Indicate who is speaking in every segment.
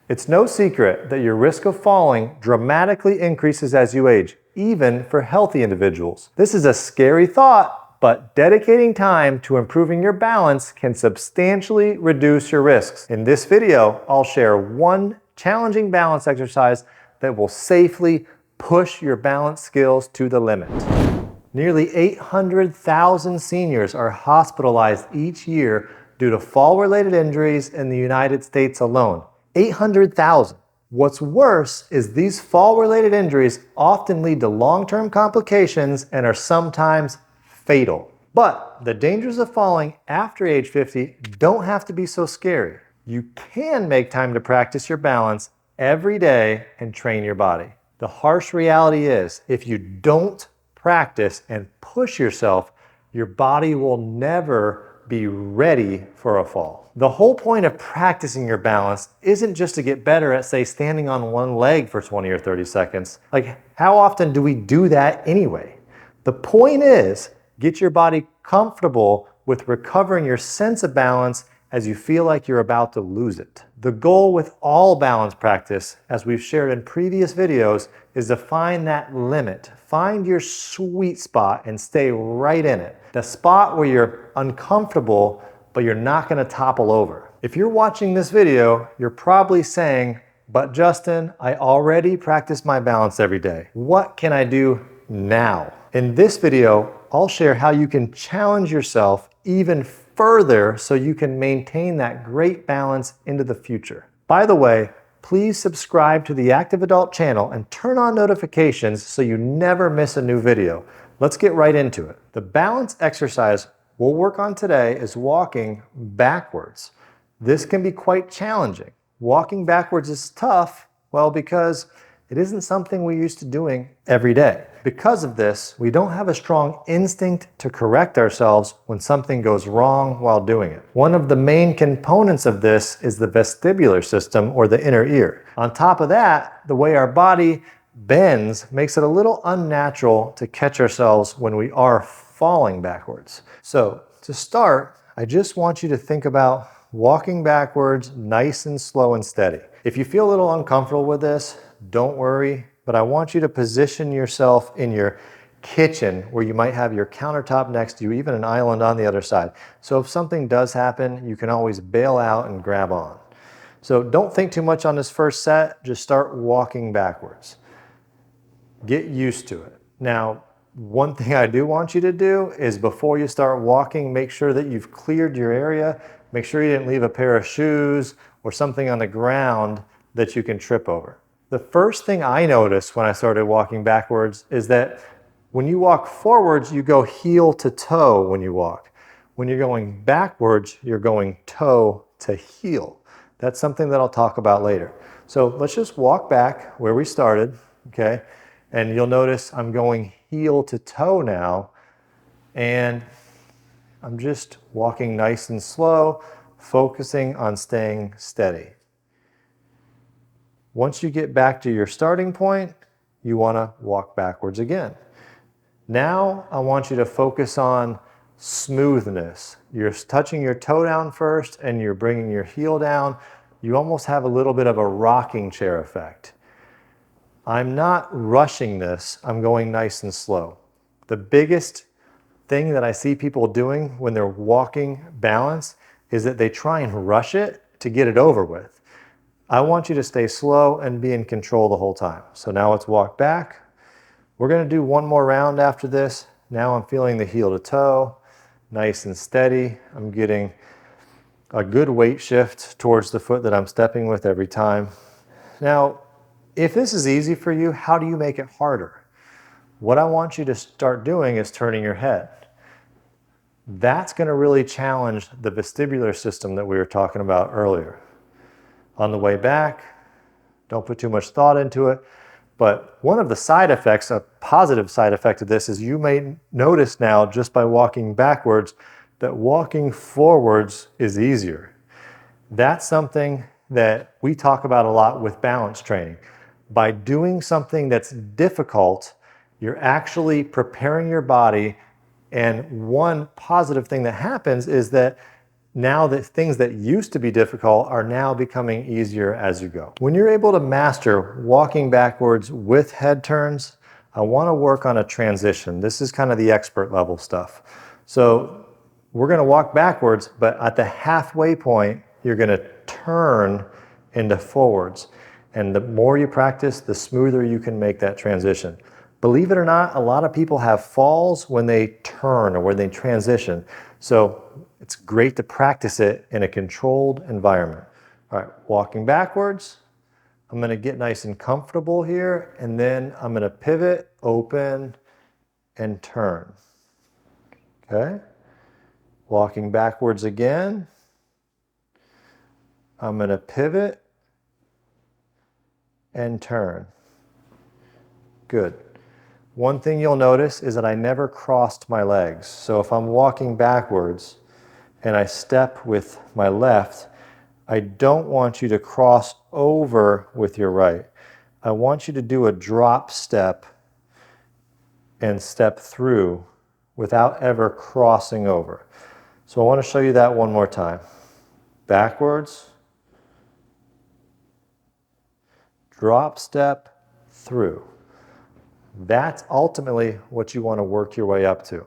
Speaker 1: It's no secret that your risk of falling dramatically increases as you age, even for healthy individuals. This is a scary thought, but dedicating time to improving your balance can substantially reduce your risks. In this video, I'll share one challenging balance exercise that will safely push your balance skills to the limit. Nearly 800,000 seniors are hospitalized each year due to fall-related injuries in the United States alone. 800,000. What's worse is these fall-related injuries often lead to long-term complications and are sometimes fatal. But the dangers of falling after age 50 don't have to be so scary. You can make time to practice your balance every day and train your body. The harsh reality is, if you don't practice and push yourself, your body will never be ready for a fall. The whole point of practicing your balance isn't just to get better at, say, standing on one leg for 20 or 30 seconds. Like, how often do we do that anyway? The point is, get your body comfortable with recovering your sense of balance as you feel like you're about to lose it. The goal with all balance practice, as we've shared in previous videos, is to find that limit. Find your sweet spot and stay right in it. The spot where you're uncomfortable, but you're not going to topple over. If you're watching this video, you're probably saying, "But Justin, I already practice my balance every day. What can I do now?" In this video, I'll share how you can challenge yourself even further so you can maintain that great balance into the future. By the way, please subscribe to the Active Adult channel and turn on notifications so you never miss a new video. Let's get right into it. The balance exercise we'll work on today is walking backwards. This can be quite challenging. Walking backwards is tough, well, because it isn't something we're used to doing every day. Because of this, we don't have a strong instinct to correct ourselves when something goes wrong while doing it. One of the main components of this is the vestibular system, or the inner ear. On top of that, the way our body bends makes it a little unnatural to catch ourselves when we are falling backwards. So to start, I just want you to think about walking backwards nice and slow and steady. If you feel a little uncomfortable with this, don't worry, but I want you to position yourself in your kitchen where you might have your countertop next to you, even an island on the other side. So if something does happen, you can always bail out and grab on. So don't think too much on this first set, just start walking backwards. Get used to it. Now, one thing I do want you to do is, before you start walking, make sure that you've cleared your area. Make sure you didn't leave a pair of shoes or something on the ground that you can trip over. The first thing I noticed when I started walking backwards is that when you walk forwards, you go heel to toe when you walk. When you're going backwards, you're going toe to heel. That's something that I'll talk about later. So let's just walk back where we started, okay? And you'll notice I'm going heel to toe now, and I'm just walking nice and slow, focusing on staying steady. Once you get back to your starting point, you want to walk backwards again. Now I want you to focus on smoothness. You're touching your toe down first and you're bringing your heel down. You almost have a little bit of a rocking chair effect. I'm not rushing this, I'm going nice and slow. The biggest thing that I see people doing when they're walking balance is that they try and rush it to get it over with. I want you to stay slow and be in control the whole time. So now let's walk back. We're going to do one more round after this. Now I'm feeling the heel to toe, nice and steady. I'm getting a good weight shift towards the foot that I'm stepping with every time. Now, if this is easy for you, how do you make it harder? What I want you to start doing is turning your head. That's going to really challenge the vestibular system that we were talking about earlier. On the way back, don't put too much thought into it, but one of the side effects, a positive side effect of this, is you may notice now, just by walking backwards, that walking forwards is easier. That's something that we talk about a lot with balance training. By doing something that's difficult, you're actually preparing your body, and one positive thing that happens is that Now that things that used to be difficult are now becoming easier as you go. When you're able to master walking backwards with head turns, I want to work on a transition. This is kind of the expert level stuff. So we're going to walk backwards, but at the halfway point, you're going to turn into forwards. And the more you practice, the smoother you can make that transition. Believe it or not, a lot of people have falls when they turn or when they transition. So it's great to practice it in a controlled environment. All right, walking backwards. I'm going to get nice and comfortable here, and then I'm going to pivot, open, and turn. Okay? Walking backwards again. I'm going to pivot and turn. Good. One thing you'll notice is that I never crossed my legs. So if I'm walking backwards and I step with my left, I don't want you to cross over with your right. I want you to do a drop step and step through without ever crossing over. So I want to show you that one more time. Backwards, drop step, through. That's ultimately what you want to work your way up to.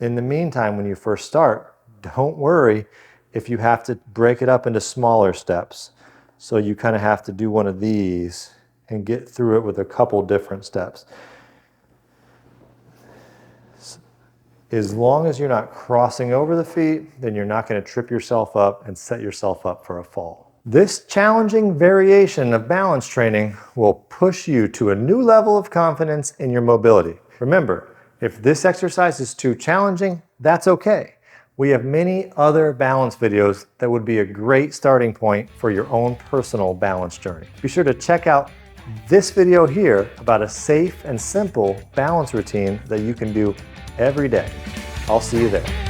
Speaker 1: In the meantime, when you first start, don't worry if you have to break it up into smaller steps. So you kind of have to do one of these and get through it with a couple different steps. As long as you're not crossing over the feet, then you're not going to trip yourself up and set yourself up for a fall. This challenging variation of balance training will push you to a new level of confidence in your mobility. Remember, if this exercise is too challenging, that's okay. We have many other balance videos that would be a great starting point for your own personal balance journey. Be sure to check out this video here about a safe and simple balance routine that you can do every day. I'll see you there.